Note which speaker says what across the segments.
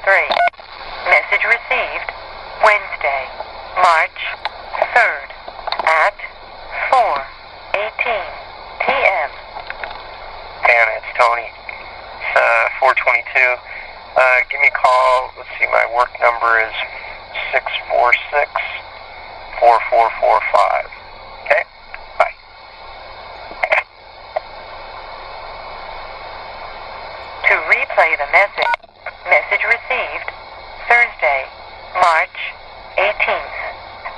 Speaker 1: 3. Message received Wednesday, March 3rd at 4:18 p.m.
Speaker 2: Dan, it's Tony. It's 422. Give me a call. Let's see, my work number is 646-4445. Okay? Bye.
Speaker 1: To replay the message received Thursday, March 18th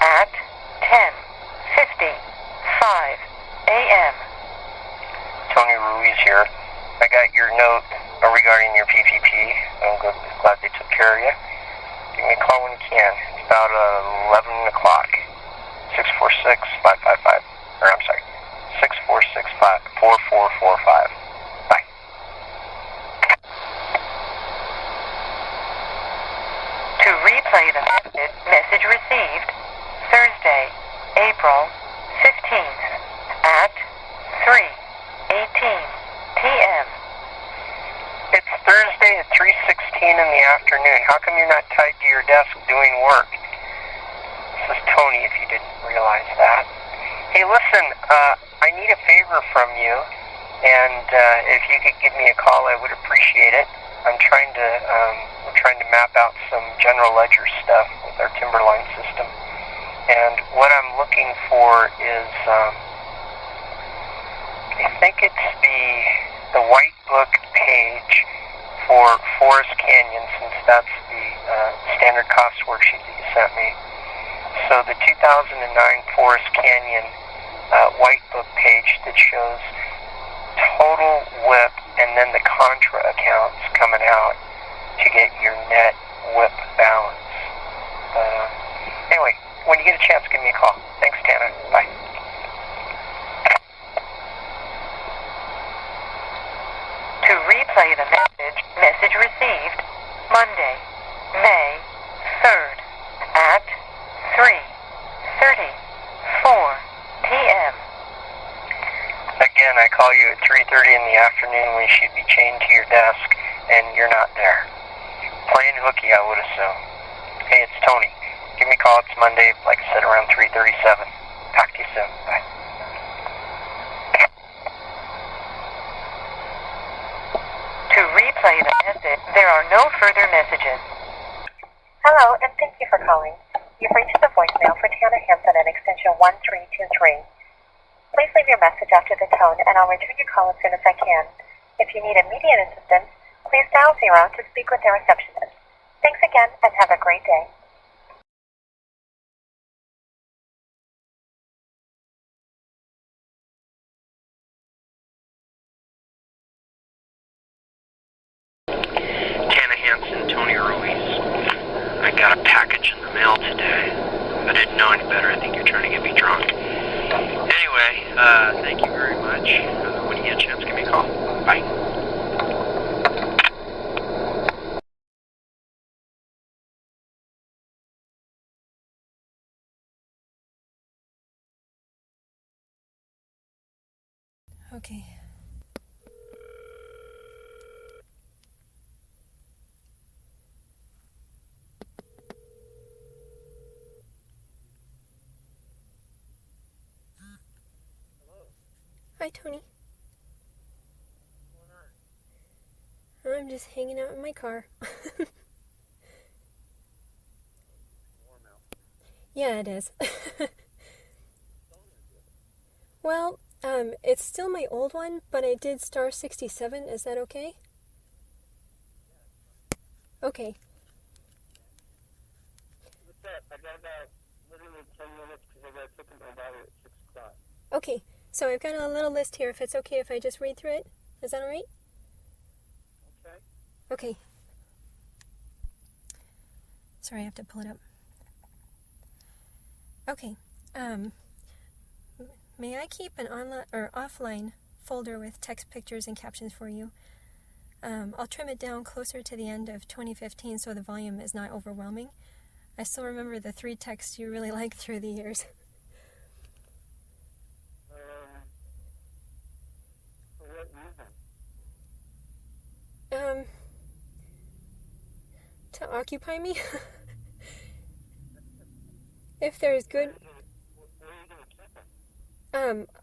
Speaker 1: at 10:55 a.m.
Speaker 2: Tony Ruiz here. I got your note regarding your PPP. I'm glad they took care of you. Give me a call when you can. It's about 11 o'clock. 646-555. Or I'm sorry, 646-4445. Bye.
Speaker 1: To replay the message received Thursday, April 15th at 3:18 p.m.
Speaker 2: It's Thursday at 3:16 in the afternoon. How come you're not tied to your desk doing work? This is Tony, if you didn't realize that. Hey, listen, I need a favor from you, and if you could give me a call, I would appreciate it. We're trying to map out some general ledger stuff with our Timberline system, and what I'm looking for is, I think it's the White Book page for Forest Canyon, since that's the standard cost worksheet that you sent me. So the 2009 Forest Canyon White Book page that shows total WIP and then the contra accounts coming out to get your net WIP balance. Anyway, when you get a chance, give me a call. Thanks, Tana. Bye.
Speaker 1: To replay the message received Monday, May 3rd at 3:34 p.m.
Speaker 2: Again, I call you at 3:30 in the afternoon when you should be chained to your desk, and you're not there. Playing hooky, I would assume. Hey, it's Tony. Give me a call. It's Monday, like I said, around 3:37. Talk to you soon. Bye.
Speaker 1: To replay the message, there are no further messages.
Speaker 3: Hello, and thank you for calling. You've reached the voicemail for Tana Hansen at extension 1323. Please leave your message after the tone, and I'll return your call as soon as I can. If you need immediate assistance, please dial 0 to speak with the receptionist. Thanks again, and have a great day.
Speaker 2: Tana Hansen, Tony Ruiz. I got a package in the mail today. I didn't know any better. I think you're trying to get me drunk. Anyway, thank you very much. When you get a chance, give me a call. Bye.
Speaker 4: Okay. Hi, Tony. I'm just hanging out in my car. Yeah, it is. Well, it's still my old one, but I did star 67. Is that okay? Okay.
Speaker 2: What's up? I got about literally 10 minutes because I got to pick up my daughter at 6 o'clock.
Speaker 4: Okay, so I've got a little list here. If it's okay if I just read through it, is that all right?
Speaker 2: Okay.
Speaker 4: Okay. Sorry, I have to pull it up. Okay. May I keep an online or offline folder with text, pictures, and captions for you? I'll trim it down closer to the end of 2015 so the volume is not overwhelming. I still remember the 3 texts you really liked through the years.
Speaker 2: For what reason?
Speaker 4: occupy me. If there's good,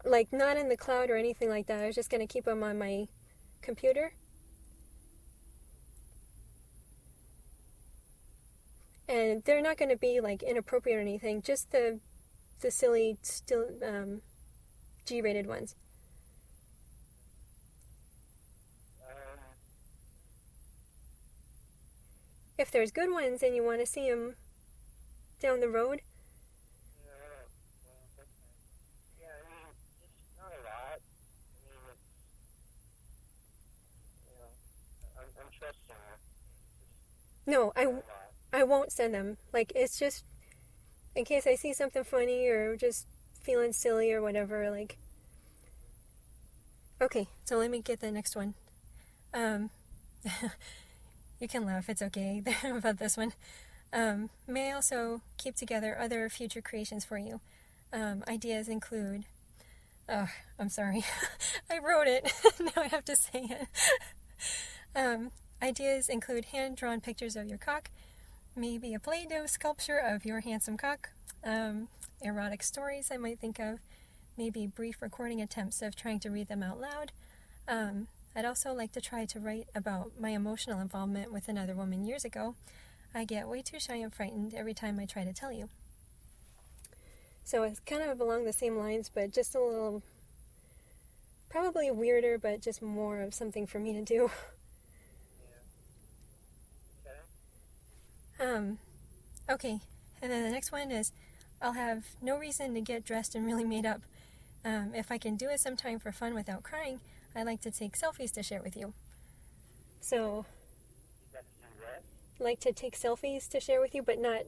Speaker 4: like not in the cloud or anything like that. I was just gonna keep them on my computer. And they're not gonna be like inappropriate or anything. Just the silly, still G-rated ones. If there's good ones and you want to see them down the road. No, I won't send them. Like, it's just in case I see something funny or just feeling silly or whatever, like. Okay, so let me get the next one. You can laugh, it's okay about this one. May I also keep together other future creations for you? Ideas include... Oh, I'm sorry. I wrote it. Now I have to say it. Ideas include hand-drawn pictures of your cock, maybe a Play-Doh sculpture of your handsome cock, erotic stories I might think of, maybe brief recording attempts of trying to read them out loud. I'd also like to try to write about my emotional involvement with another woman years ago. I get way too shy and frightened every time I try to tell you. So it's kind of along the same lines, but just a little, probably weirder, but just more of something for me to do. Okay, and then the next one is, I'll have no reason to get dressed and really made up. If I can do it sometime for fun without crying, I like to take selfies to share with you. So, like to take selfies to share with you, but not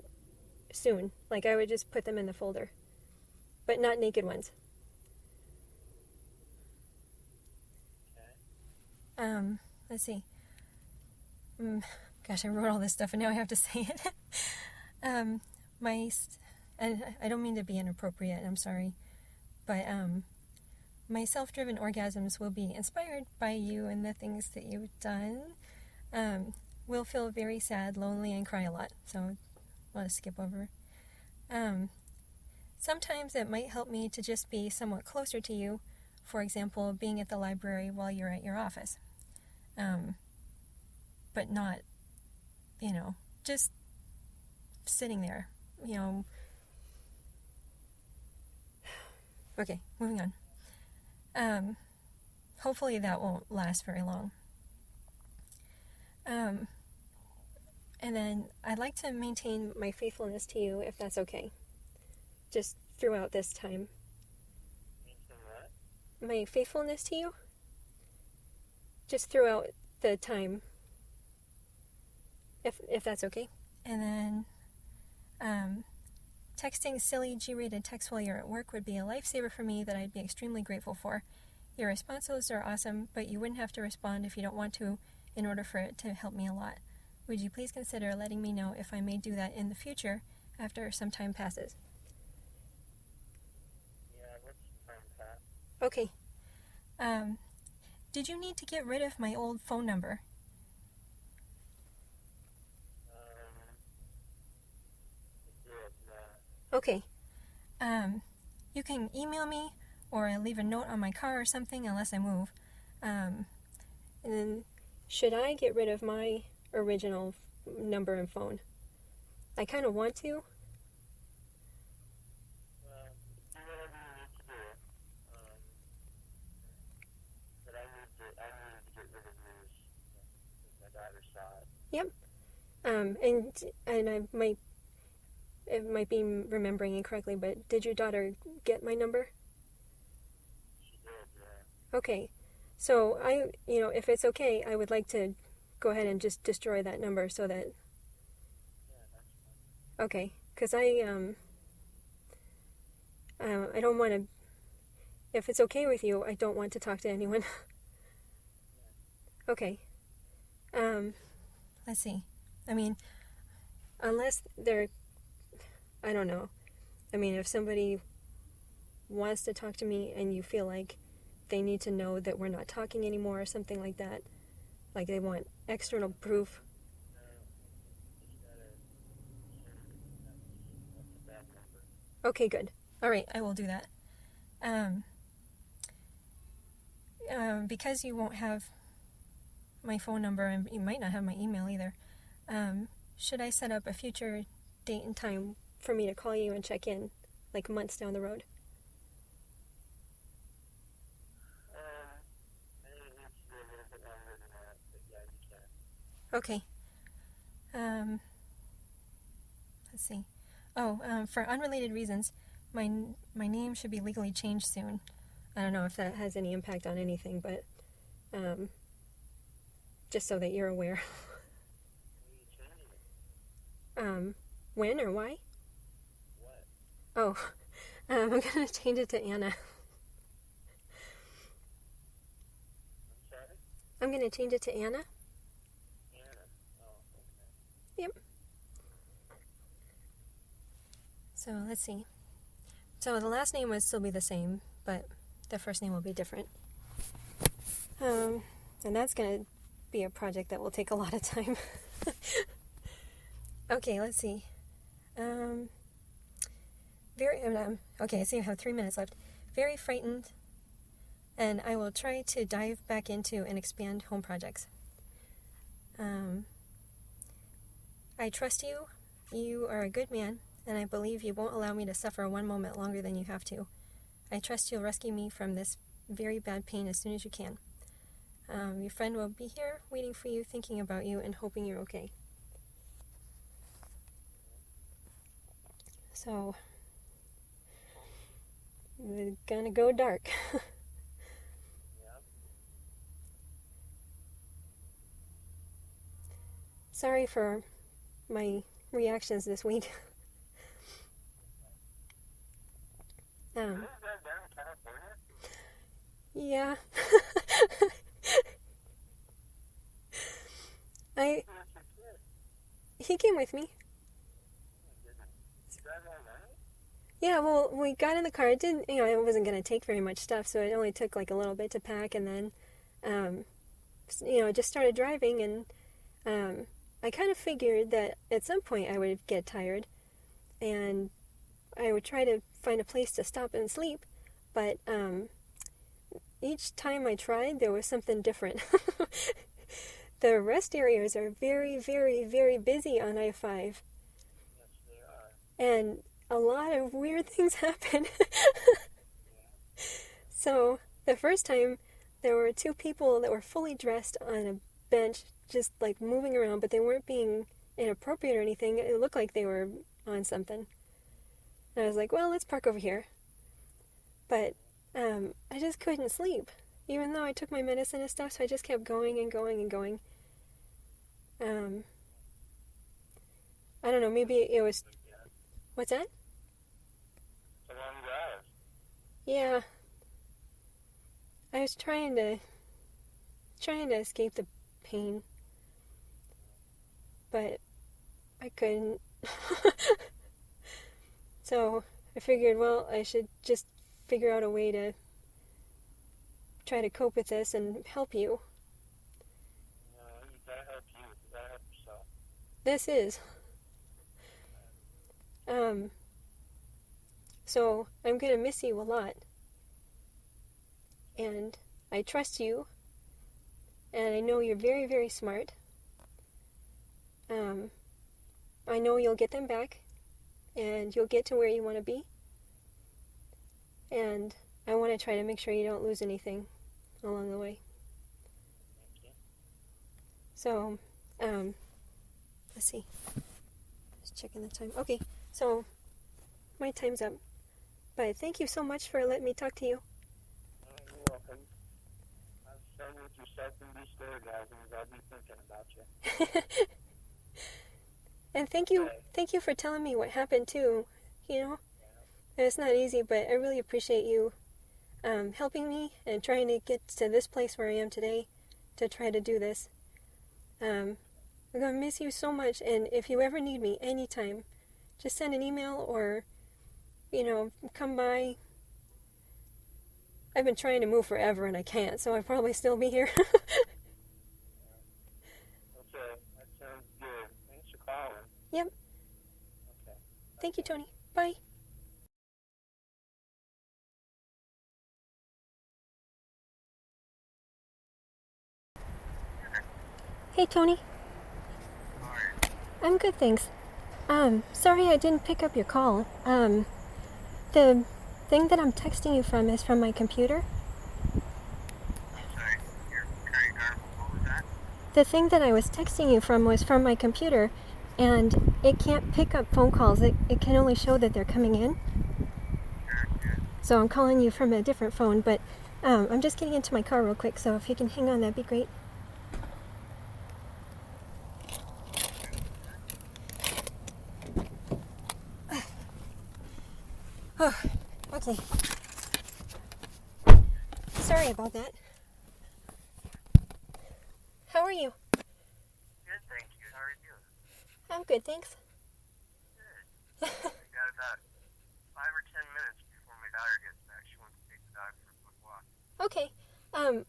Speaker 4: soon. Like, I would just put them in the folder. But not naked ones. Let's see. Gosh, I wrote all this stuff and now I have to say it. I don't mean to be inappropriate, I'm sorry. But, my self-driven orgasms will be inspired by you and the things that you've done. Will feel very sad, lonely, and cry a lot. So, I'll just skip over. Sometimes it might help me to just be somewhat closer to you. For example, being at the library while you're at your office. But not, just sitting there, Okay, moving on. Hopefully that won't last very long. And then I'd like to maintain my faithfulness to you, if that's okay. Just throughout this time. My faithfulness to you? Just throughout the time. If that's okay. And then, texting silly G-rated texts while you're at work would be a lifesaver for me that I'd be extremely grateful for. Your responses are awesome, but you wouldn't have to respond if you don't want to in order for it to help me a lot. Would you please consider letting me know if I may do that in the future after some time passes?
Speaker 2: Yeah, let's time pass.
Speaker 4: Okay. Did you need to get rid of my old phone number? Okay. You can email me or leave a note on my car or something unless I move. And then, should I get rid of my original number and phone? I kind of want to.
Speaker 2: Well, do whatever you need to do. But I need to get rid of yours. My daughter saw it.
Speaker 4: Yep. And it might be remembering incorrectly, but did your daughter get my number?
Speaker 2: She did, yeah.
Speaker 4: Okay. So if it's okay, I would like to go ahead and just destroy that number so that...
Speaker 2: Yeah, that's fine.
Speaker 4: Okay. Because I don't want to... If it's okay with you, I don't want to talk to anyone. Okay. Let's see. I mean, unless they're... I don't know. I mean, if somebody wants to talk to me and you feel like they need to know that we're not talking anymore or something like that, like they want external proof.
Speaker 2: No,
Speaker 4: Okay, good. All right, I will do that. Because you won't have my phone number and you might not have my email either, should I set up a future date and time for me to call you and check in, like months down the road? Okay. Let's see. Oh, for unrelated reasons, my name should be legally changed soon. I don't know if that has any impact on anything, but just so that you're aware. When or why?
Speaker 2: What?
Speaker 4: Oh, I'm gonna change it to Anna.
Speaker 2: I'm sorry?
Speaker 4: I'm gonna change it to Anna.
Speaker 2: Anna? Oh, okay.
Speaker 4: Yep. So let's see. So the last name would still be the same, but the first name will be different. And that's gonna be a project that will take a lot of time. Okay, let's see. Okay, so you have 3 minutes left. Very frightened, and I will try to dive back into and expand home projects. I trust you. You are a good man, and I believe you won't allow me to suffer one moment longer than you have to. I trust you'll rescue me from this very bad pain as soon as you can. Your friend will be here, waiting for you, thinking about you, and hoping you're okay. So, we're gonna go dark.
Speaker 2: Yeah.
Speaker 4: Sorry for my reactions this week.
Speaker 2: You live down in California?
Speaker 4: Yeah.
Speaker 2: Where's your kid?
Speaker 4: He came with me.
Speaker 2: Oh, my goodness. You drive all night?
Speaker 4: Yeah, well, we got in the car. It didn't, it wasn't going to take very much stuff, so it only took like a little bit to pack, and then, just started driving, and I kind of figured that at some point I would get tired, and I would try to find a place to stop and sleep, but each time I tried, there was something different. The rest areas are very, very, very busy on I-5.
Speaker 2: Yes, they are.
Speaker 4: And a lot of weird things happen. So, the first time, there were 2 people that were fully dressed on a bench, just like moving around, but they weren't being inappropriate or anything. It looked like they were on something. And I was like, well, let's park over here. But I just couldn't sleep, even though I took my medicine and stuff, so I just kept going and going and going. I don't know, maybe it was... What's that?
Speaker 2: It's a long drive.
Speaker 4: Yeah. I was trying to escape the pain, but I couldn't. So I figured, well, I should just figure out a way to try to cope with this and help you.
Speaker 2: No, you gotta help you. You gotta help yourself.
Speaker 4: This is. So I'm gonna miss you a lot. And I trust you. And I know you're very, very smart. I know you'll get them back. And you'll get to where you want to be. And I want to try to make sure you don't lose anything along the way.
Speaker 2: Thank you.
Speaker 4: So, let's see. Just checking the time. Okay, so my time's up. But thank you so much for letting me talk to you.
Speaker 2: Oh, you're welcome. Have fun with yourself and be stargazing, as I'll be thinking about you.
Speaker 4: And thank you for telling me what happened too, And it's not easy, but I really appreciate you helping me and trying to get to this place where I am today to try to do this. I'm going to miss you so much, and if you ever need me anytime, just send an email or, come by. I've been trying to move forever and I can't, so I'll probably still be here.
Speaker 2: Okay, that sounds good. Thanks for calling.
Speaker 4: Yep.
Speaker 2: Okay.
Speaker 4: Thank you, Tony. Bye. Hey, Tony.
Speaker 2: How are you?
Speaker 4: I'm good, thanks. Sorry I didn't pick up your call. The thing that I'm texting you from is from my computer.
Speaker 2: Sorry, you're very garbled. What was that?
Speaker 4: The thing that I was texting you from was from my computer, and it can't pick up phone calls. It can only show that they're coming in.
Speaker 2: Sure.
Speaker 4: So I'm calling you from a different phone, but I'm just getting into my car real quick, so if you can hang on, that'd be great. Oh, okay. Sorry about that. How are you?
Speaker 2: Good, thank you. How are you doing?
Speaker 4: I'm good, thanks.
Speaker 2: Good. I got about 5 or 10 minutes before my daughter gets back. She wants to take the dog for a quick walk.
Speaker 4: Okay.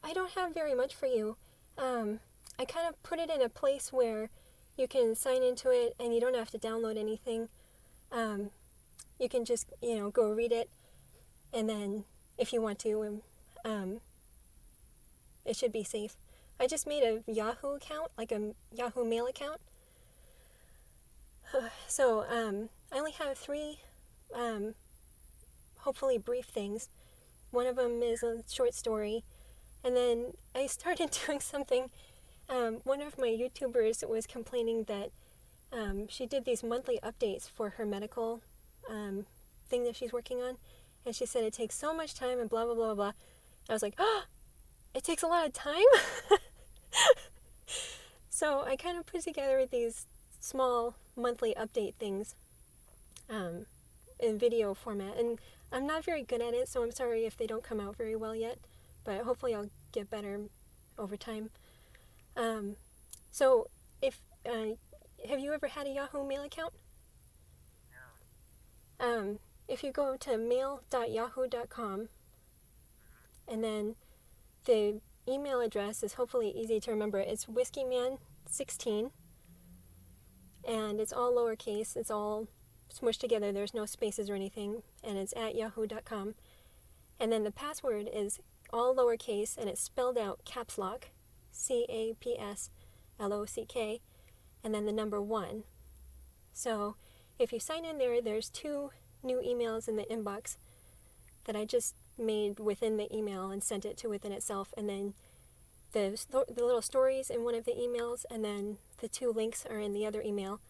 Speaker 4: I don't have very much for you. I kind of put it in a place where you can sign into it and you don't have to download anything. You can just, go read it, and then if you want to, it should be safe. I just made a Yahoo account, like a Yahoo Mail account. So, I only have 3, hopefully brief things. One of them is a short story, and then I started doing something. One of my YouTubers was complaining that she did these monthly updates for her medical thing that she's working on, and she said it takes so much time and blah blah blah blah. I was like, oh, it takes a lot of time. So I kind of put together these small monthly update things in video format, and I'm not very good at it, so I'm sorry if they don't come out very well yet, but hopefully I'll get better over time. So if have you ever had a Yahoo Mail account? If you go to mail.yahoo.com, and then the email address is hopefully easy to remember. It's whiskeyman16, and it's all lowercase. It's all smushed together. There's no spaces or anything, and it's at yahoo.com. And then the password is all lowercase, and it's spelled out caps lock, CAPSLOCK, and then the number 1. So if you sign in there, there's 2 new emails in the inbox that I just made within the email and sent it to within itself, and then the little stories in one of the emails, and then the 2 links are in the other email.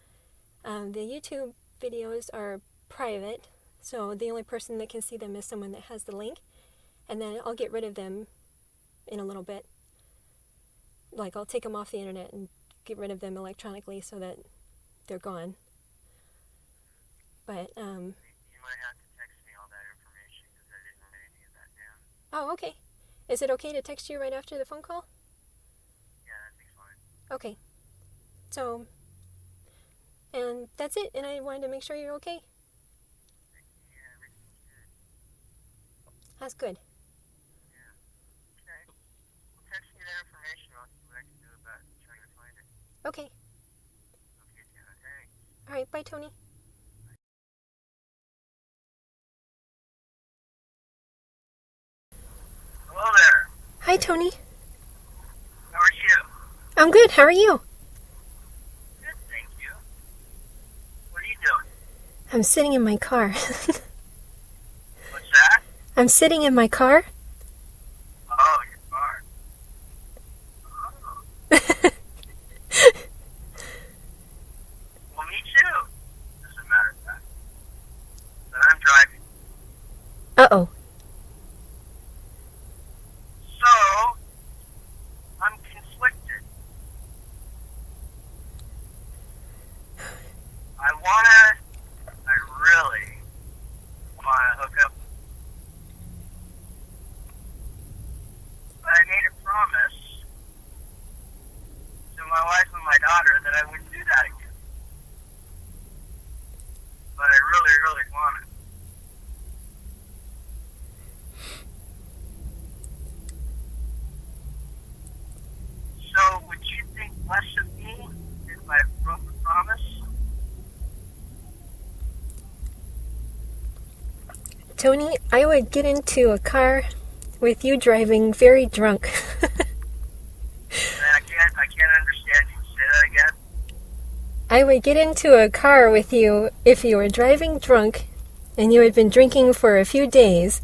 Speaker 4: The YouTube videos are private, so the only person that can see them is someone that has the link, and then I'll get rid of them in a little bit. Like, I'll take them off the internet and get rid of them electronically so that they're gone. But,
Speaker 2: You might have to text me all that information because I didn't write any of that down.
Speaker 4: oh, okay. Is it okay to text you right after the phone call?
Speaker 2: Yeah, that'd be fine.
Speaker 4: Okay. So, and that's it, and I wanted to make sure you're okay.
Speaker 2: Yeah, everything's good.
Speaker 4: That's good.
Speaker 2: Yeah. Okay. Well, text me that information. I'll see what I can do about trying to find it.
Speaker 4: Okay.
Speaker 2: Okay, Tina, thanks.
Speaker 4: All right, bye, Tony.
Speaker 2: Hello there.
Speaker 4: Hi, Tony.
Speaker 2: How are you?
Speaker 4: I'm good. How are you?
Speaker 2: Good, thank you. What are you doing?
Speaker 4: I'm sitting in my car.
Speaker 2: What's that?
Speaker 4: I'm sitting in my car.
Speaker 2: Oh, your car. Oh. Well, me too, as a matter of fact. But I'm driving.
Speaker 4: Uh-oh.
Speaker 2: So, I'm conflicted. I really wanna hook up. But I made a promise to my wife and my daughter that I wouldn't do that again. But I really, really want it. So, would you think less of me if I broke the promise?
Speaker 4: Tony, I would get into a car with you driving very drunk.
Speaker 2: I can't understand you.
Speaker 4: I would get into a car with you if you were driving drunk and you had been drinking for a few days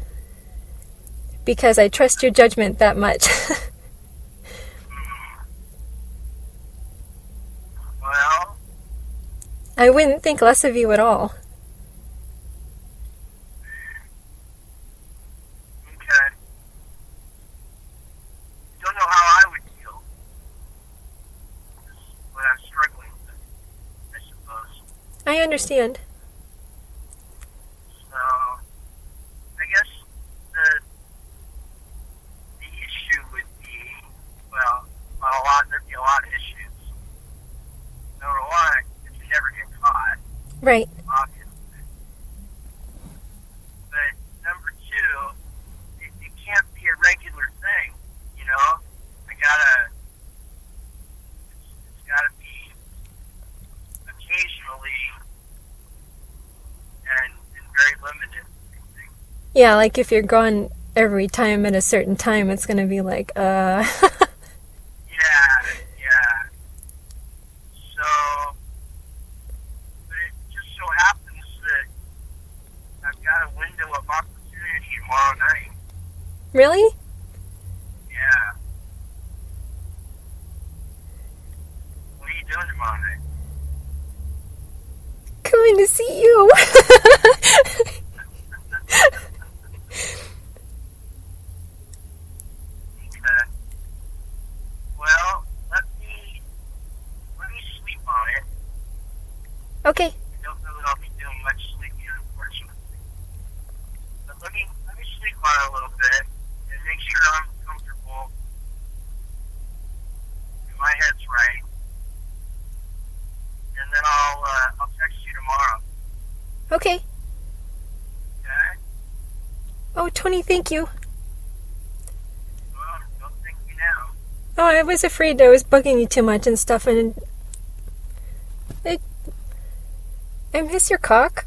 Speaker 4: because I trust your judgment that much.
Speaker 2: Well,
Speaker 4: I wouldn't think less of you at all.
Speaker 2: okay. Don't know how I would feel. Is what I'm struggling with, I suppose.
Speaker 4: I understand.
Speaker 2: So, I guess the issue would be, well, there'd be a lot of issues. Number one, if you never get caught,
Speaker 4: Right.
Speaker 2: obviously. But number two, it can't be a regular thing, you know? It's gotta be occasionally and very limited, I think.
Speaker 4: Yeah, like if you're gone every time at a certain time, it's gonna be like,
Speaker 2: Yeah. So, but it just so happens that I've got a window of opportunity tomorrow night.
Speaker 4: Really?
Speaker 2: Yeah. What are you doing tomorrow night?
Speaker 4: Coming to see you.
Speaker 2: Okay. Well, let me sleep on it.
Speaker 4: Okay.
Speaker 2: I don't know that I'll be doing much sleeping, unfortunately. But let me sleep on it a little bit and make sure I'm comfortable and my head's right. And then I'll text you tomorrow.
Speaker 4: Okay.
Speaker 2: Okay?
Speaker 4: Oh, Tony, thank you.
Speaker 2: Well, don't thank me now.
Speaker 4: Oh, I was afraid I was bugging you too much and stuff, and I miss your cock.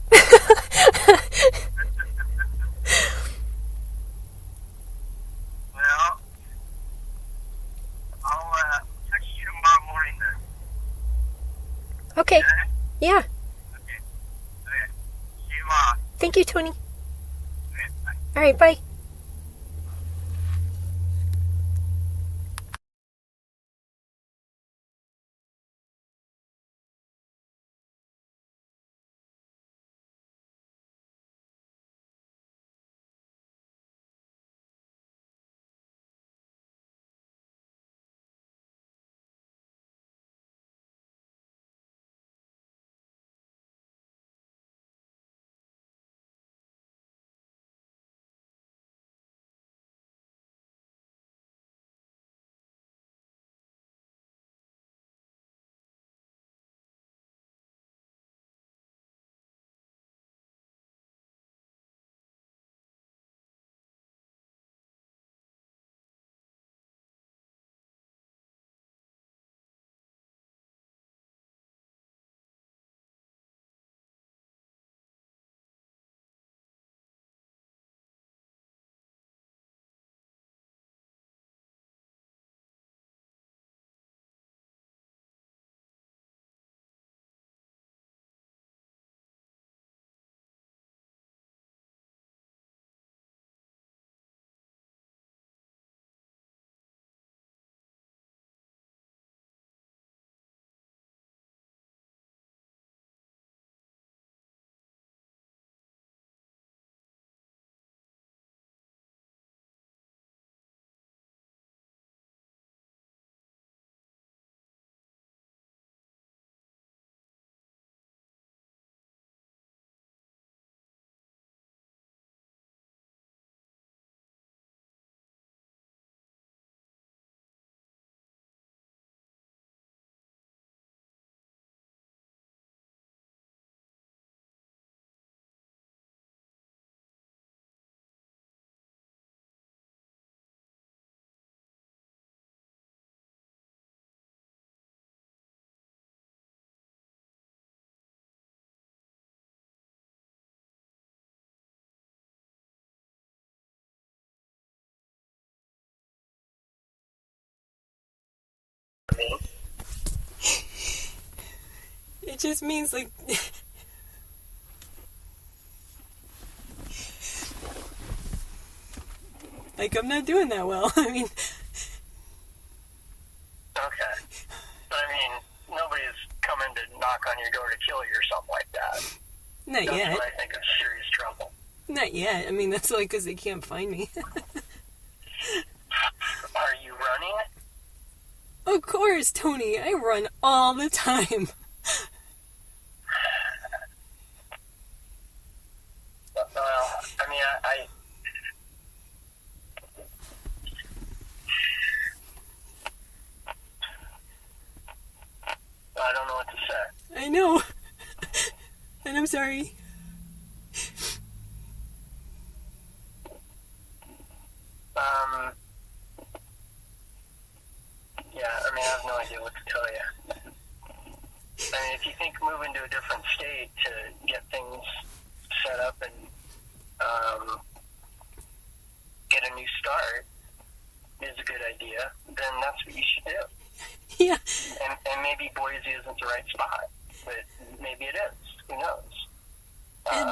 Speaker 2: Well, I'll text you tomorrow morning then.
Speaker 4: Okay.
Speaker 2: Okay?
Speaker 4: Yeah.
Speaker 2: Okay. See you tomorrow.
Speaker 4: Thank you, Tony.
Speaker 2: Okay, bye.
Speaker 4: All right, bye. just means, like... like, I'm not doing that well. I mean...
Speaker 2: Okay. But, I mean, nobody's coming to knock on your door to kill you or something like that.
Speaker 4: Not
Speaker 2: That's
Speaker 4: yet.
Speaker 2: what I think is serious trouble.
Speaker 4: Not yet. I mean, that's like because they can't find me.
Speaker 2: Are you running?
Speaker 4: Of course, Tony. I run all the time.
Speaker 2: Well, I mean, I don't know what to say.
Speaker 4: I know. And I'm sorry.
Speaker 2: Yeah, I mean, I have no idea what to tell you. I mean, if you think moving to a different state to get things set up and get a new start is a good idea, then that's what you should do.
Speaker 4: Yeah.
Speaker 2: And maybe Boise isn't the right spot, but maybe it is. Who knows? There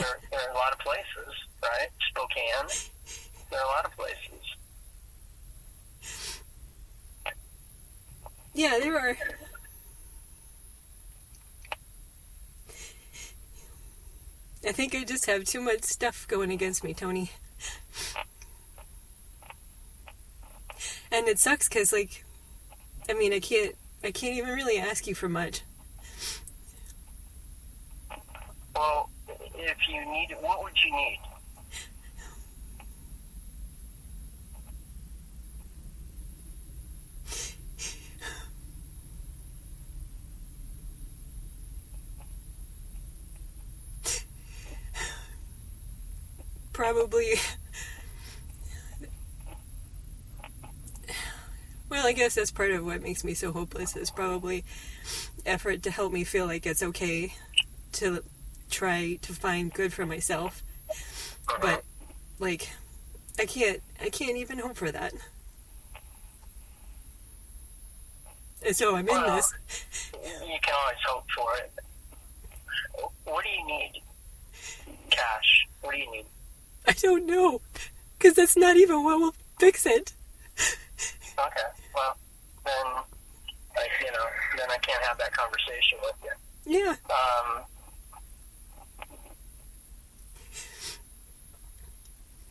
Speaker 2: are a lot of places, right? Spokane. There are a lot of places.
Speaker 4: Yeah, there are. I think I just have too much stuff going against me, Tony. And it sucks because, like, I mean, I can't even really ask you for much.
Speaker 2: Well, if you need, what would you need?
Speaker 4: Probably. Well, I guess that's part of what makes me so hopeless is probably effort to help me feel like it's okay to try to find good for myself. But, like, I can't even hope for that. And so I'm in this.
Speaker 2: You can always hope for it. What do you need? Cash. What do you need?
Speaker 4: I don't know. Because that's not even what will fix it.
Speaker 2: Okay. Well, then, then I can't have that conversation with you.
Speaker 4: Yeah.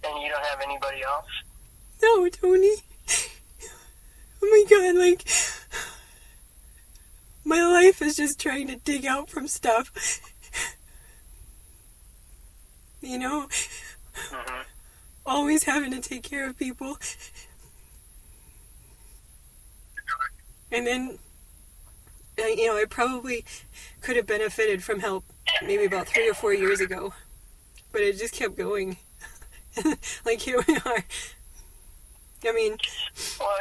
Speaker 2: And you don't have anybody else?
Speaker 4: No, Tony. Oh my god, like... my life is just trying to dig out from stuff. You know?
Speaker 2: Mm-hmm.
Speaker 4: Always having to take care of people. And then, I probably could have benefited from help maybe about 3 or 4 years ago. But it just kept going. Like, here we are. I mean...
Speaker 2: Well,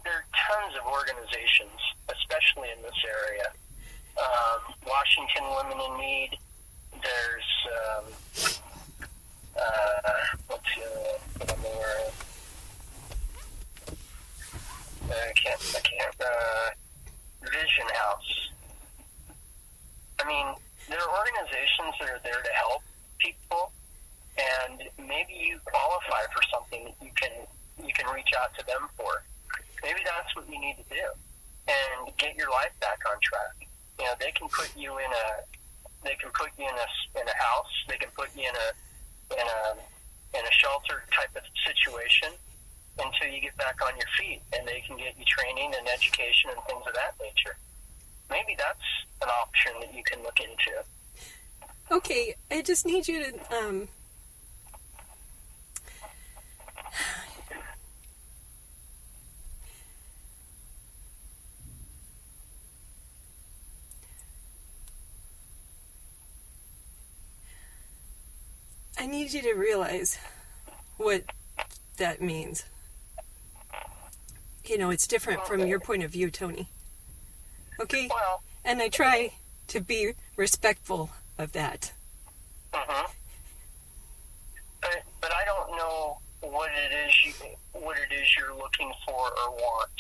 Speaker 2: there are tons of organizations, especially in this area. Washington Women in Need. There's, what's the other one I'm aware of? I can't, Vision House. I mean, there are organizations that are there to help people, and maybe you qualify for something that you can reach out to them for. Maybe that's what you need to do, and get your life back on track. They can put you in a house. They can put you in a shelter type of situation until you get back on your feet, and they can get you training and education and things of that nature. Maybe that's an option that you can look into.
Speaker 4: Okay, I just need you to, I need you to realize what that means. It's different from your point of view, Tony. Okay?
Speaker 2: Well,
Speaker 4: and I try to be respectful of that.
Speaker 2: Mm-hmm. But I don't know what it is you're looking for or want.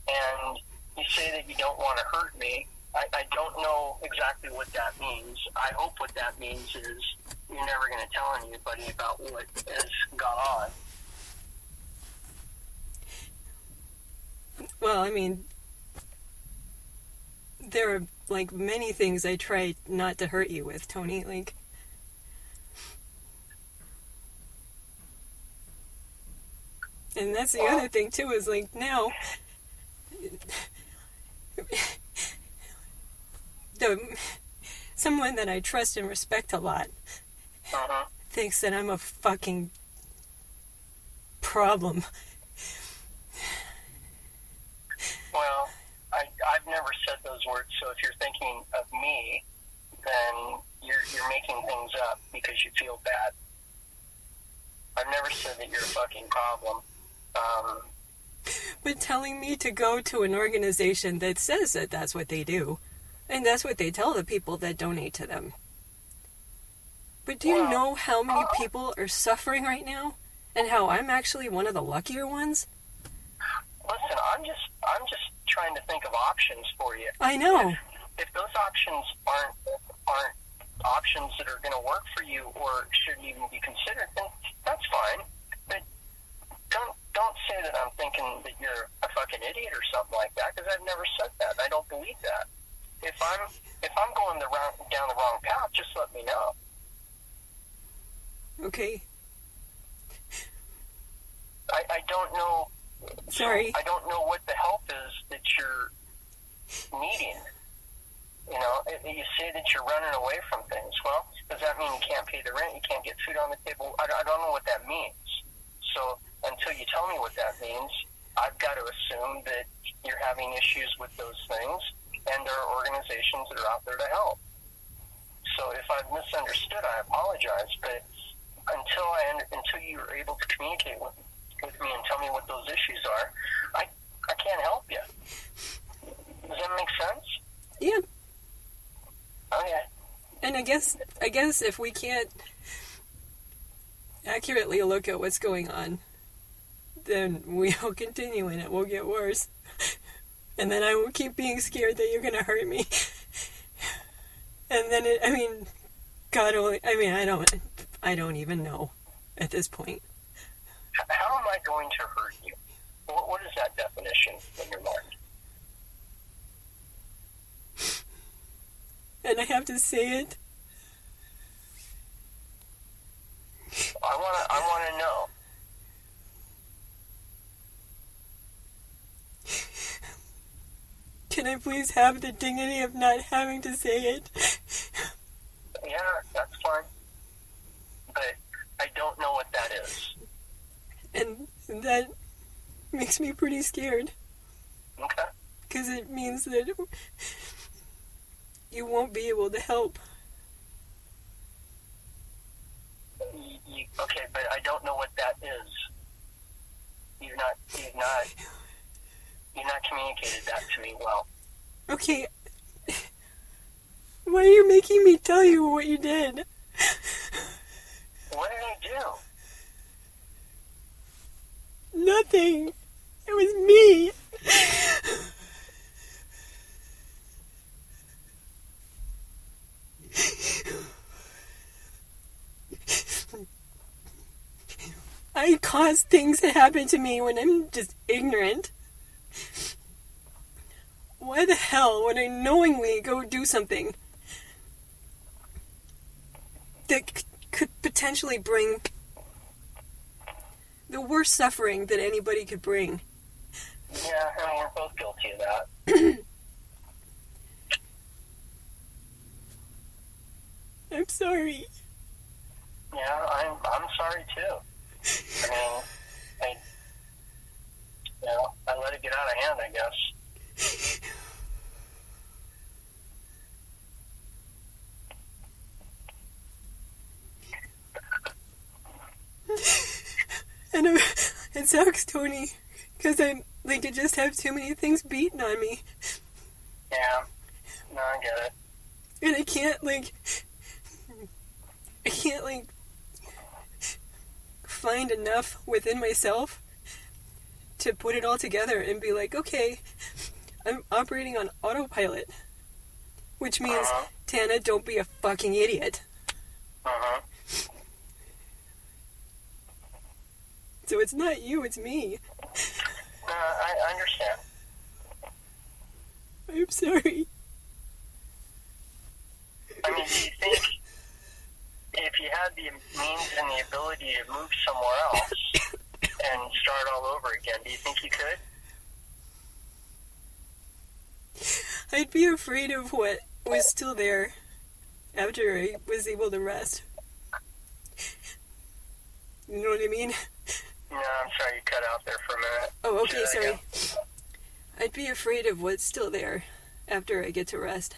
Speaker 2: And you say that you don't want to hurt me. I don't know exactly what that means. I hope what that means is you're never going to tell anybody about what has gone on.
Speaker 5: Well, I mean, there are, like, many things I try not to hurt you with, Tony. Like, and that's the other thing, too, is, like, now, someone that I trust and respect a lot thinks that I'm a fucking problem.
Speaker 2: Well, I've never said those words, so if you're thinking of me, then you're making things up because you feel bad. I've never said that you're a fucking problem.
Speaker 5: But telling me to go to an organization that says that that's what they do, and that's what they tell the people that donate to them. But do you know how many people are suffering right now? And how I'm actually one of the luckier ones?
Speaker 2: Listen, I'm just trying to think of options for you.
Speaker 5: I know.
Speaker 2: If those options aren't options that are going to work for you or shouldn't even be considered, then that's fine. But don't say that I'm thinking that you're a fucking idiot or something like that, because I've never said that. I don't believe that. If I'm going down the wrong path, just let me know.
Speaker 5: Okay.
Speaker 2: I don't know.
Speaker 5: Sorry.
Speaker 2: I don't know what the help is that you're needing. You know, you say that you're running away from things. Well, does that mean you can't pay the rent? You can't get food on the table? I don't know what that means. So until you tell me what that means, I've got to assume that you're having issues with those things, and there are organizations that are out there to help. So if I've misunderstood, I apologize. But until you're able to communicate with me and tell me what those issues are, I can't help you. Does that make sense?
Speaker 5: Yeah.
Speaker 2: Okay.
Speaker 5: And I guess if we can't accurately look at what's going on, then we'll continue and it will get worse. And then I will keep being scared that you're going to hurt me. And then God only, I don't even know at this point.
Speaker 2: How am I going to hurt you? What is that definition in your mind?
Speaker 5: And I have to say it.
Speaker 2: I want to know.
Speaker 5: Can I please have the dignity of not having to say it?
Speaker 2: Yeah, that's fine. But I don't know what that is.
Speaker 5: And that makes me pretty scared.
Speaker 2: Okay.
Speaker 5: Because it means that you won't be able to help.
Speaker 2: Okay, but I don't know what that is. You've not communicated that to me well.
Speaker 5: Okay. Why are you making me tell you what you did?
Speaker 2: What did I do?
Speaker 5: Nothing. It was me. I cause things to happen to me when I'm just ignorant. Why the hell would I knowingly go do something that could potentially bring the worst suffering that anybody could bring?
Speaker 2: Yeah, I mean, we're both guilty of that.
Speaker 5: I'm sorry.
Speaker 2: Yeah, I'm sorry too. I let it get out of hand, I guess.
Speaker 5: And it sucks, Tony, because I just have too many things beaten on me.
Speaker 2: Yeah, no, I get it.
Speaker 5: And I can't find enough within myself to put it all together and be like, okay, I'm operating on autopilot. Which means, Tana, don't be a fucking idiot. So it's not you, it's me.
Speaker 2: I understand.
Speaker 5: I'm sorry.
Speaker 2: I mean, do you think if you had the means and the ability to move somewhere else and start all over again, do you think you could?
Speaker 5: I'd be afraid of what was still there after I was able to rest. You know what I mean?
Speaker 2: No, I'm sorry, you cut out there for a minute.
Speaker 5: Oh, okay,
Speaker 2: Say that
Speaker 5: sorry.
Speaker 2: again.
Speaker 5: I'd be afraid of what's still there after I get to rest.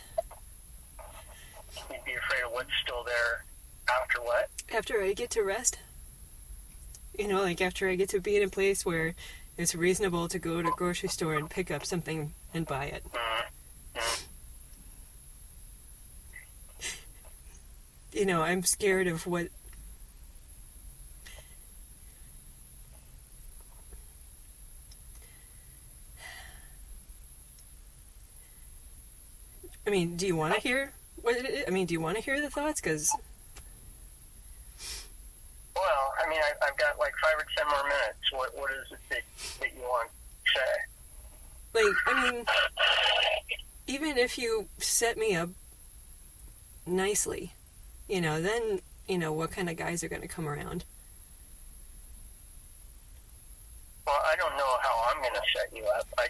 Speaker 2: You'd be afraid of what's still there after what?
Speaker 5: After I get to rest. You know, like after I get to be in a place where it's reasonable to go to a grocery store and pick up something and buy it. You know, I'm scared of what... I mean, do you want to hear what it is? I mean, do you want to hear the thoughts? Because...
Speaker 2: Well, I mean, I've got like 5 or 10 more minutes. What is it that you want to say?
Speaker 5: Like, I mean, even if you set me up nicely, you know, then, you know, what kind of guys are going to come around?
Speaker 2: Well, I don't know how I'm going to set you up. I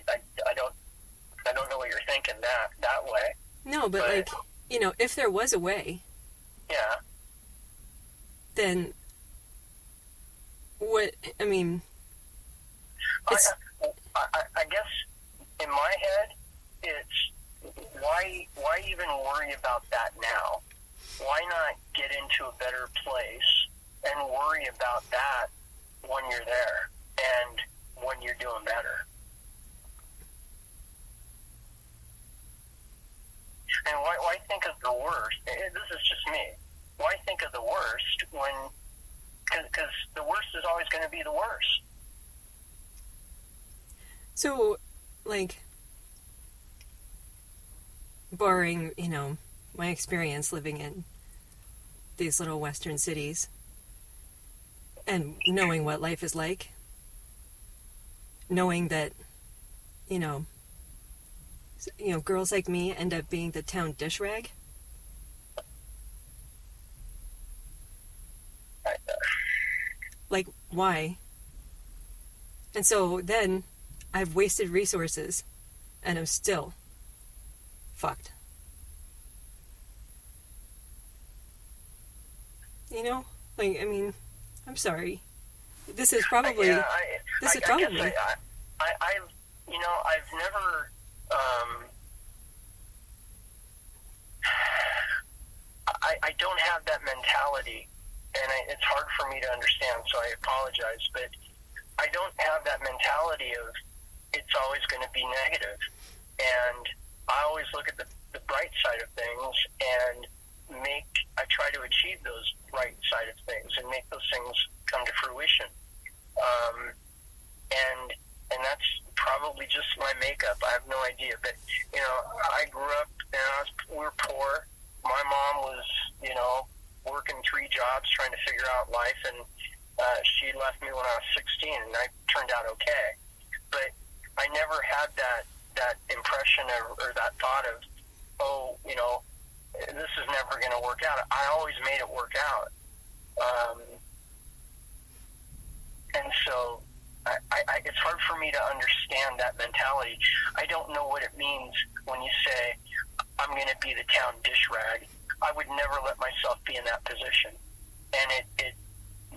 Speaker 2: don't know what you're thinking that way.
Speaker 5: No, but like, you know, if there was a way,
Speaker 2: yeah,
Speaker 5: then what, I mean, it's...
Speaker 2: I guess in my head, it's why even worry about that now? Why not get into a better place and worry about that when you're there and when you're doing better? And why think of the worst? This is just me. Why think of the worst when... Because the worst is always going to be the worst.
Speaker 5: So, like, barring, you know, my experience living in these little western cities and knowing what life is like, knowing that, you know, girls like me end up being the town dish rag. Like, why? And so then I've wasted resources and I'm still fucked. You know? Like, I mean, I'm sorry. This is probably...
Speaker 2: I've never... I don't have that mentality, and it's hard for me to understand, so I apologize, but I don't have that mentality of it's always going to be negative. And I always look at the bright side of things and I try to achieve those bright side of things and make those things come to fruition. And that's probably just my makeup. I have no idea. But, you know, I grew up, we were poor. My mom was, you know, working 3 jobs trying to figure out life, and she left me when I was 16, and I turned out okay. But I never had that impression or that thought of, oh, you know, this is never going to work out. I always made it work out. And so it's hard for me to understand that mentality. I don't know what it means when you say, I'm going to be the town dish rag. I would never let myself be in that position. And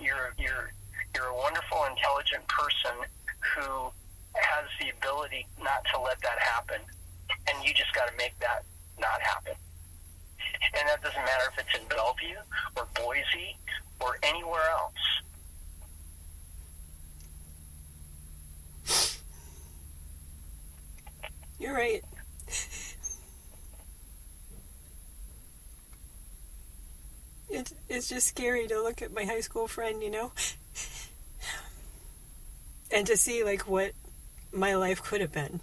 Speaker 2: you're a wonderful, intelligent person who has the ability not to let that happen. And you just got to make that not happen. And that doesn't matter if it's in Bellevue or Boise or anywhere else.
Speaker 5: You're right. It's just scary to look at my high school friend, you know? And to see, like, what my life could have been.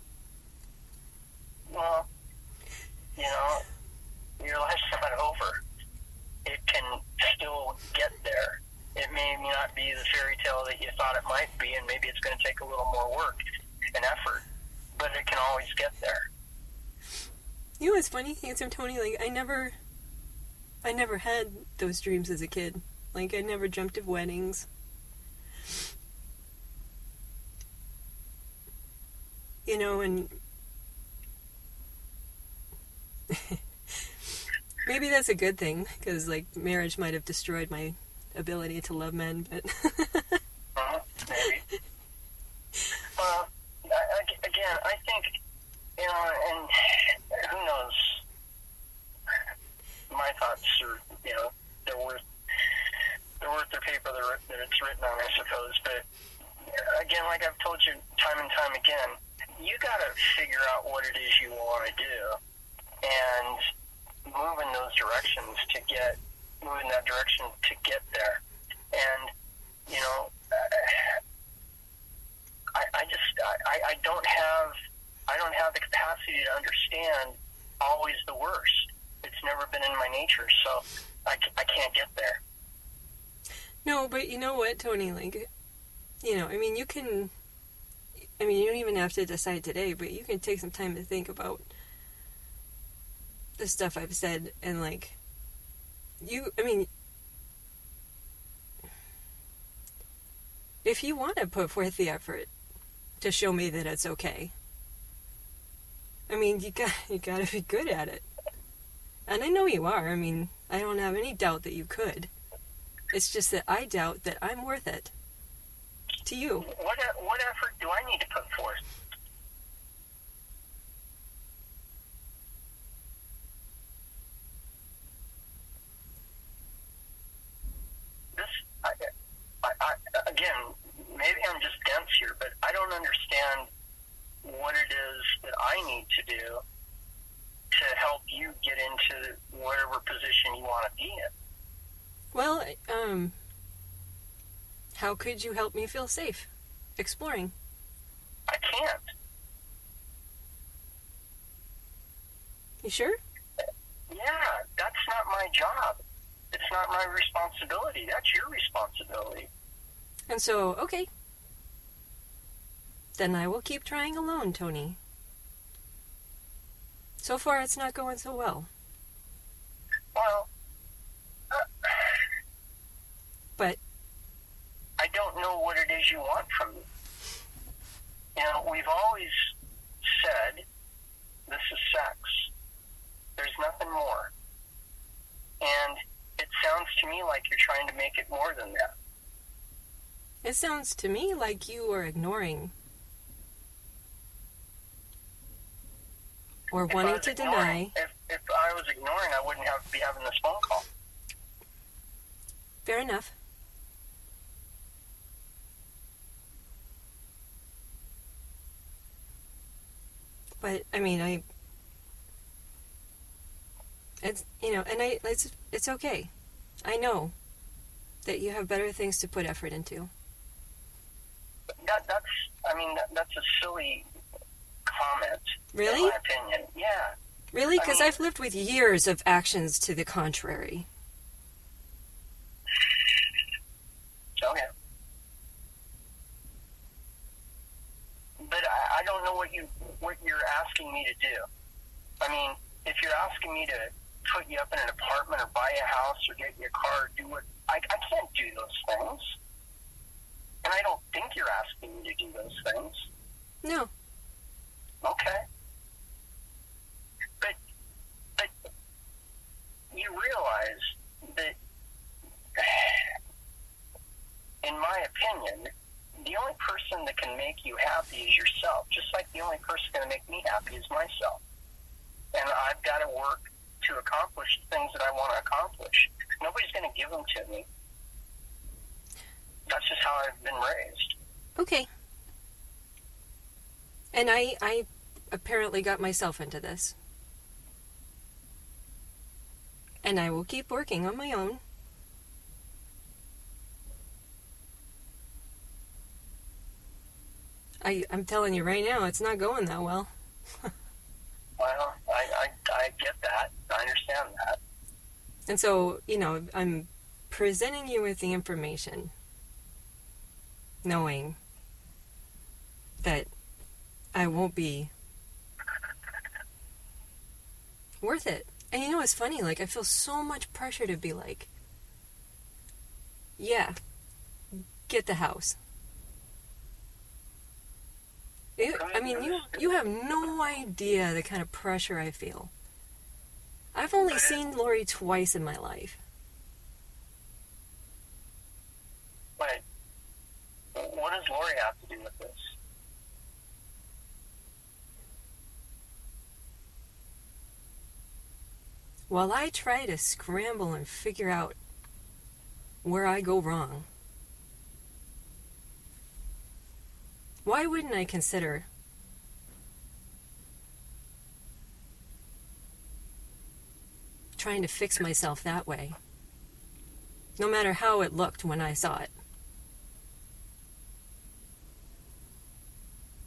Speaker 2: detail that you thought it might be, and maybe it's going to take a little more work and effort, but it can always get there.
Speaker 5: You know what's funny, Handsome Tony? Like, I never had those dreams as a kid. Like, I never dreamt of weddings. You know, and maybe that's a good thing, because, like, marriage might have destroyed my ability to love men, but...
Speaker 2: Maybe. Well, again, I think, you know, and who knows, my thoughts are, you know, they're worth the paper that it's written on, I suppose, but again, like I've told you time and time again, you gotta figure out what it is you want to do, and move in those directions move in that direction to get there. And, you know, I don't have the capacity to understand always the worst. It's never been in my nature, so I can't get there.
Speaker 5: No, but you know what, Tony, like, you know, I mean, you don't even have to decide today, but you can take some time to think about the stuff I've said, and, like, if you want to put forth the effort to show me that it's okay, I mean, you gotta be good at it. And I know you are. I mean, I don't have any doubt that you could. It's just that I doubt that I'm worth it to you.
Speaker 2: What effort do I need to put forth? Again, maybe I'm just dense here, but I don't understand what it is that I need to do to help you get into whatever position you want to be in.
Speaker 5: Well, how could you help me feel safe exploring?
Speaker 2: I can't.
Speaker 5: You sure?
Speaker 2: Yeah, that's not my job. It's not my responsibility. That's your responsibility.
Speaker 5: And so, okay. Then I will keep trying alone, Tony. So far, it's not going so well.
Speaker 2: Well,
Speaker 5: but
Speaker 2: I don't know what it is you want from me. You know, we've always said this is sex. There's nothing more. And it sounds to me like you're trying to make it more than that.
Speaker 5: It sounds to me like you are ignoring or wanting to deny.
Speaker 2: If I was ignoring, I wouldn't be having this phone call.
Speaker 5: Fair enough. But I mean, it's, you know, and it's okay. I know that you have better things to put effort into.
Speaker 2: That's a silly comment.
Speaker 5: Really?
Speaker 2: In my opinion, yeah.
Speaker 5: Really? Because I've lived with years of actions to the contrary.
Speaker 2: Okay. But I don't know what you're asking me to do. I mean, if you're asking me to put you up in an apartment or buy a house or get you a car or do what, I can't do those things. And I don't think you're asking me to do those things.
Speaker 5: No.
Speaker 2: Okay. But you realize that, in my opinion, the only person that can make you happy is yourself, just like the only person going to make me happy is myself. And I've got to work to accomplish the things that I want to accomplish. Nobody's going to give them to me. That's just how I've been raised.
Speaker 5: Okay. And I apparently got myself into this. And I will keep working on my own. I'm telling you right now, it's not going that well.
Speaker 2: Well, I get that. I understand that.
Speaker 5: And so, you know, I'm presenting you with the information. knowing that I won't be worth it. And you know, it's funny, like, I feel so much pressure to be like, yeah, get the house. I mean, you have no idea the kind of pressure I feel. I've only seen Lori twice in my life.
Speaker 2: Wait, what does Lori have to do with this?
Speaker 5: While I try to scramble and figure out where I go wrong, why wouldn't I consider trying to fix myself that way, no matter how it looked when I saw it?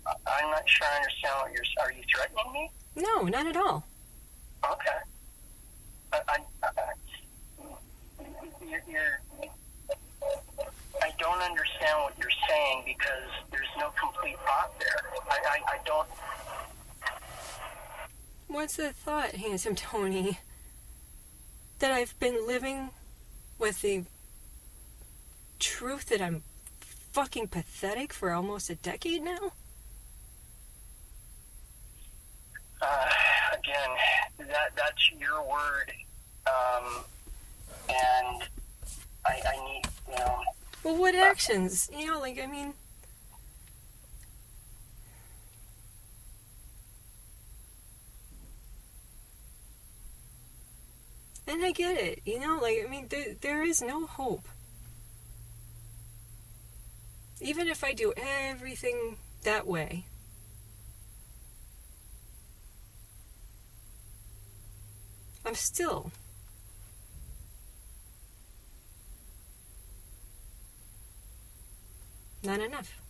Speaker 2: I'm not sure I understand what are you threatening me?
Speaker 5: No, not at all.
Speaker 2: Okay. I don't understand what you're saying because there's no complete thought there. I don't...
Speaker 5: What's the thought, handsome Tony? That I've been living with the truth that I'm fucking pathetic for almost a decade now?
Speaker 2: Again, that's your word, and I need, you know...
Speaker 5: Well, what actions? You know, like, I mean... And I get it, you know, like, I mean, there is no hope. Even if I do everything that way, I'm still not enough.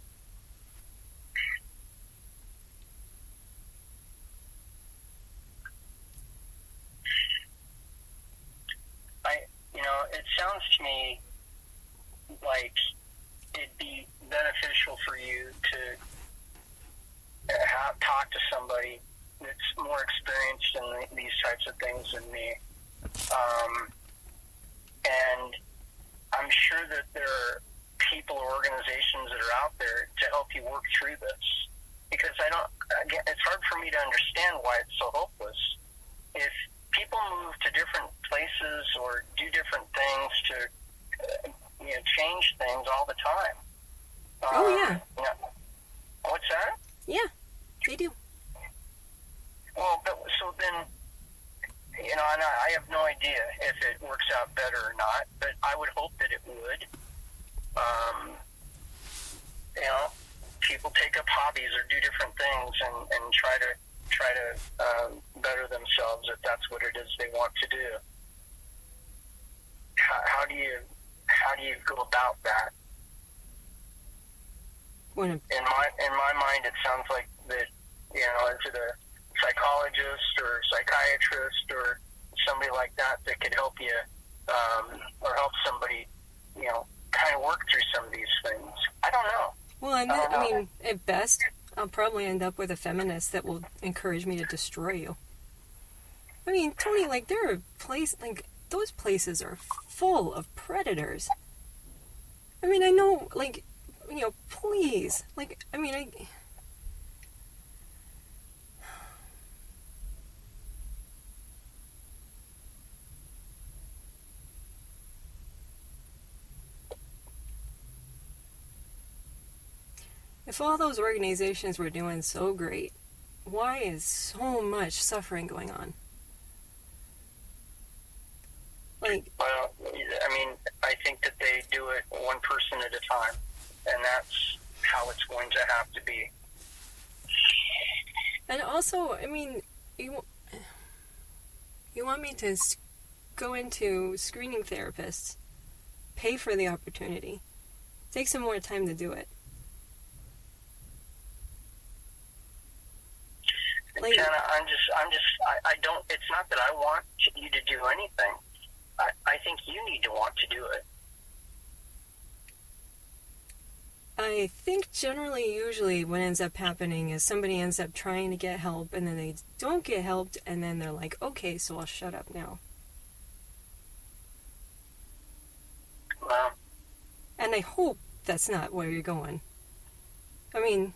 Speaker 2: It sounds to me like it'd be beneficial for you to talk to somebody that's more experienced in these types of things than me. And I'm sure that there are people or organizations that are out there to help you work through this. Because it's hard for me to understand why it's so hopeless. If people move to different places or do different things to change things all the time.
Speaker 5: Oh, yeah.
Speaker 2: What's that?
Speaker 5: Yeah, they do.
Speaker 2: Well, so then, and I have no idea if it works out better or not, but I would hope that it would. People take up hobbies or do different things and try to better themselves if that's what it is they want to do. How do you go about that? In my mind, it sounds like that. Is it a psychologist or psychiatrist or somebody like that could help you, or help somebody, kind of work through some of these things? I don't know.
Speaker 5: Well, I mean, at best, I'll probably end up with a feminist that will encourage me to destroy you. I mean, Tony, like, there are those places are full of predators. I mean, I know, like, please. Like, I mean, if all those organizations were doing so great, why is so much suffering going on? Like,
Speaker 2: well, I mean, I think that they do it one person at a time, and that's how it's going to have to be.
Speaker 5: And also, I mean, you want me to go into screening therapists, pay for the opportunity, take some more time to do it. Like,
Speaker 2: Jenna, I don't, it's not that I want you to do anything. I think you need to want to do it.
Speaker 5: I think usually what ends up happening is somebody ends up trying to get help and then they don't get helped and then they're like, okay, so I'll shut up now.
Speaker 2: Well,
Speaker 5: And I hope that's not where you're going. I mean,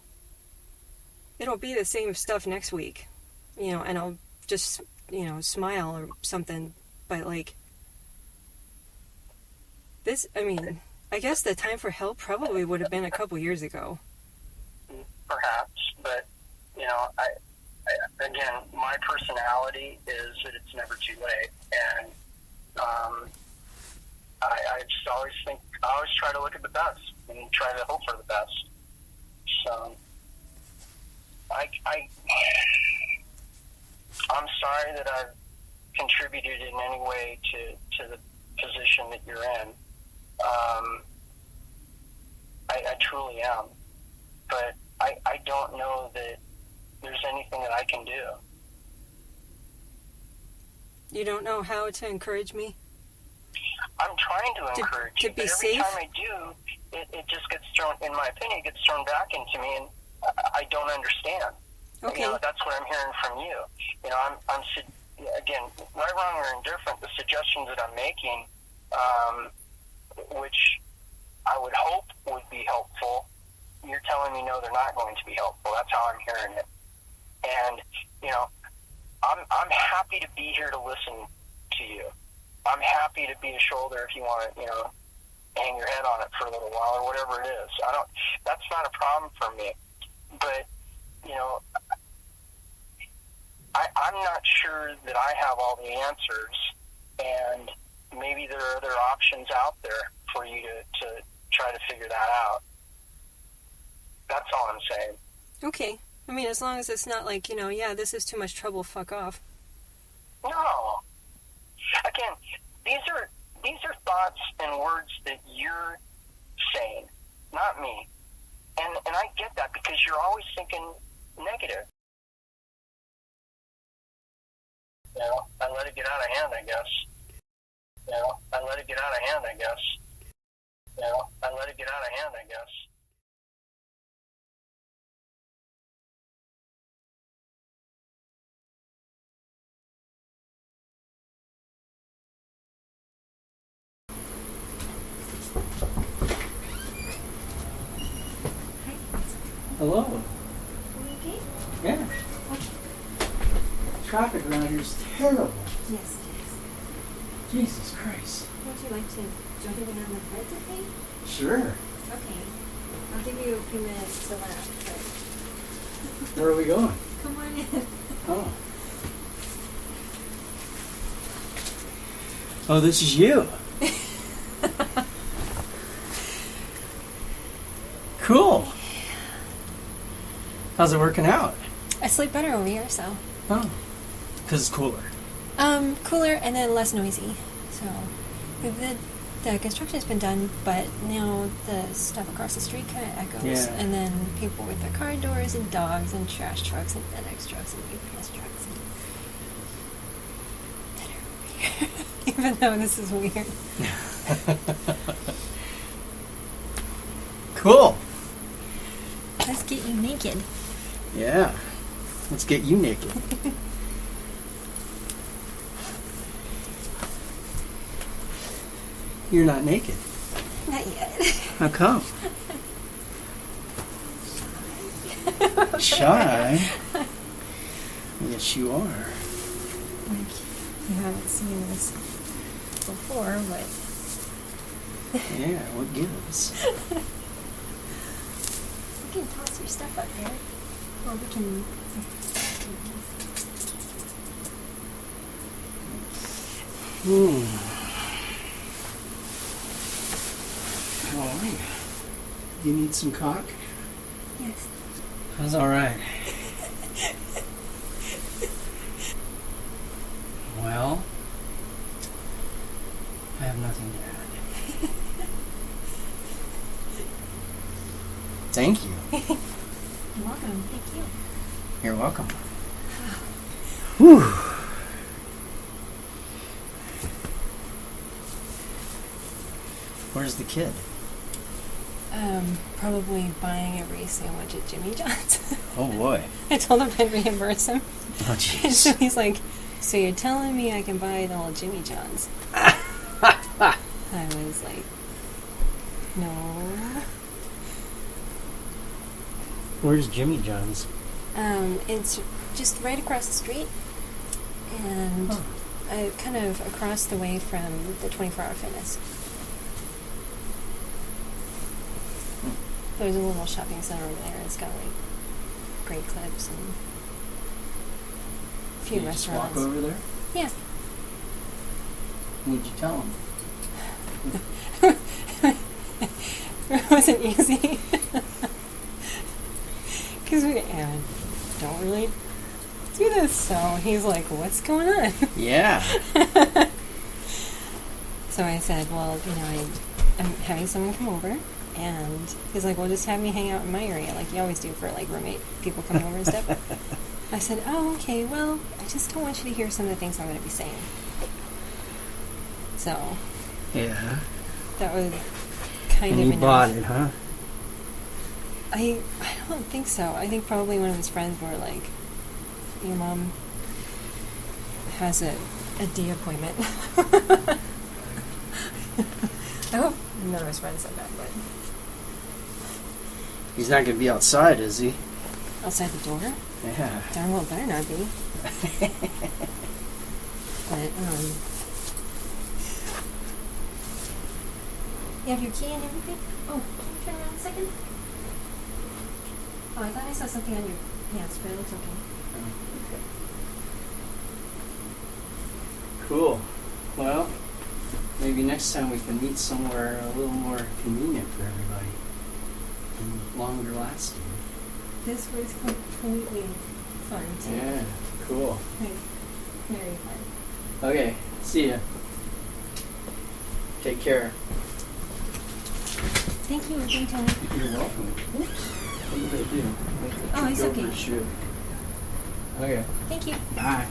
Speaker 5: it'll be the same stuff next week, and I'll just, smile or something, but like, this, I guess the time for help probably would have been a couple years ago.
Speaker 2: perhaps, but, I again, my personality is that it's never too late, and I just always try to look at the best and try to hope for the best. So, I'm sorry that I've contributed in any way to the position that you're in. I truly am. But I don't know that there's anything that I can do.
Speaker 5: You don't know how to encourage me?
Speaker 2: I'm trying to encourage
Speaker 5: to
Speaker 2: you,
Speaker 5: be
Speaker 2: but every
Speaker 5: safe?
Speaker 2: time I do, it just gets thrown, in my opinion, it gets thrown back into me, and I don't understand.
Speaker 5: Okay.
Speaker 2: That's what I'm hearing from you. I'm again, right, wrong, or indifferent, the suggestions that I'm making, which I would hope would be helpful, you're telling me no, they're not going to be helpful. That's how I'm hearing it. And, I'm happy to be here to listen to you. I'm happy to be a shoulder if you want to, hang your head on it for a little while or whatever it is. That's not a problem for me. But, I'm not sure that I have all the answers, and maybe there are other options out there for you to try to figure that out. That's all I'm saying.
Speaker 5: Okay. As long as it's not like, yeah, this is too much trouble, fuck off.
Speaker 2: No. Again, these are thoughts and words that you're saying, not me. And I get that because you're always thinking negative. I let it get out of hand, I guess. I let it get out of hand, I guess. I let it get out of hand, I guess.
Speaker 6: Hello.
Speaker 4: Okay?
Speaker 6: Yeah. Traffic around here is terrible.
Speaker 4: Yes, it is.
Speaker 6: Jesus Christ.
Speaker 4: Would you like to jump in on the bed with me?
Speaker 6: Sure.
Speaker 4: Okay. I'll give you a few minutes to laugh, but
Speaker 6: Where are we going?
Speaker 4: come on in.
Speaker 6: Oh. Oh, this is you. Cool. How's it working out?
Speaker 4: I sleep better over here, so.
Speaker 6: Oh. Because it's cooler.
Speaker 4: Cooler and then less noisy. So, the construction's been done, but now the stuff across the street kind of echoes.
Speaker 6: Yeah.
Speaker 4: And then people with their car doors and dogs and trash trucks and FedEx trucks and UPS trucks and that are over here. Even though this is weird.
Speaker 6: Cool.
Speaker 4: Let's get you naked.
Speaker 6: Yeah. Let's get you naked. You're not naked.
Speaker 4: Not yet.
Speaker 6: How come? Shy? Yes, you are.
Speaker 4: Like, you haven't seen this before, but...
Speaker 6: Yeah, what gives?
Speaker 4: We can toss your stuff up there. Or we can...
Speaker 6: How are you? You need some cock?
Speaker 4: Yes.
Speaker 6: That's all right. Well, I have nothing to add. Thank you.
Speaker 4: You're welcome. Thank you.
Speaker 6: You're welcome. Whew. Where's the kid?
Speaker 4: Probably buying every sandwich at Jimmy John's.
Speaker 6: Oh boy.
Speaker 4: I told him I'd reimburse him.
Speaker 6: Oh
Speaker 4: And
Speaker 6: jeez.
Speaker 4: so he's like, so you're telling me I can buy it all at Jimmy John's? I was like, no.
Speaker 6: Where's Jimmy John's?
Speaker 4: It's just right across the street, and kind of across the way from the 24-hour fitness. There's a little shopping center over there. It's got like great clips and a few
Speaker 6: Did you just
Speaker 4: restaurants.
Speaker 6: walk over there?
Speaker 4: Yeah.
Speaker 6: What'd you tell him?
Speaker 4: It wasn't easy. Because we don't really do this. So he's like, what's going on?
Speaker 6: Yeah.
Speaker 4: So I said, well, I'm having someone come over. And he's like, well, just have me hang out in my area like you always do for like roommate people coming over and stuff. I said, oh, okay, well, I just don't want you to hear some of the things I'm going to be saying. So
Speaker 6: Yeah.
Speaker 4: that was kind
Speaker 6: And
Speaker 4: of
Speaker 6: you
Speaker 4: enough.
Speaker 6: bought it, huh?
Speaker 4: I don't think so. I think probably one of his friends were like, your mom has a D appointment. I hope none of his friends said that, but
Speaker 6: He's not gonna be outside, is he?
Speaker 4: outside the door?
Speaker 6: Yeah.
Speaker 4: Darn well better not be. But, you have your key and everything? Oh, can you turn around a second? Oh, I thought I saw something on your pants, but it looks okay.
Speaker 6: Cool. Well, maybe next time we can meet somewhere a little more convenient for everybody and longer lasting.
Speaker 4: This was completely fun, too.
Speaker 6: Yeah. Cool.
Speaker 4: Like, very fun.
Speaker 6: Okay. See ya. Take care.
Speaker 4: Thank you again, Tony.
Speaker 6: You're welcome.
Speaker 4: Oops.
Speaker 6: What did I do?
Speaker 4: Oh, it's
Speaker 6: Go
Speaker 4: okay.
Speaker 6: for a shoe. Okay.
Speaker 4: Thank you.
Speaker 6: Bye.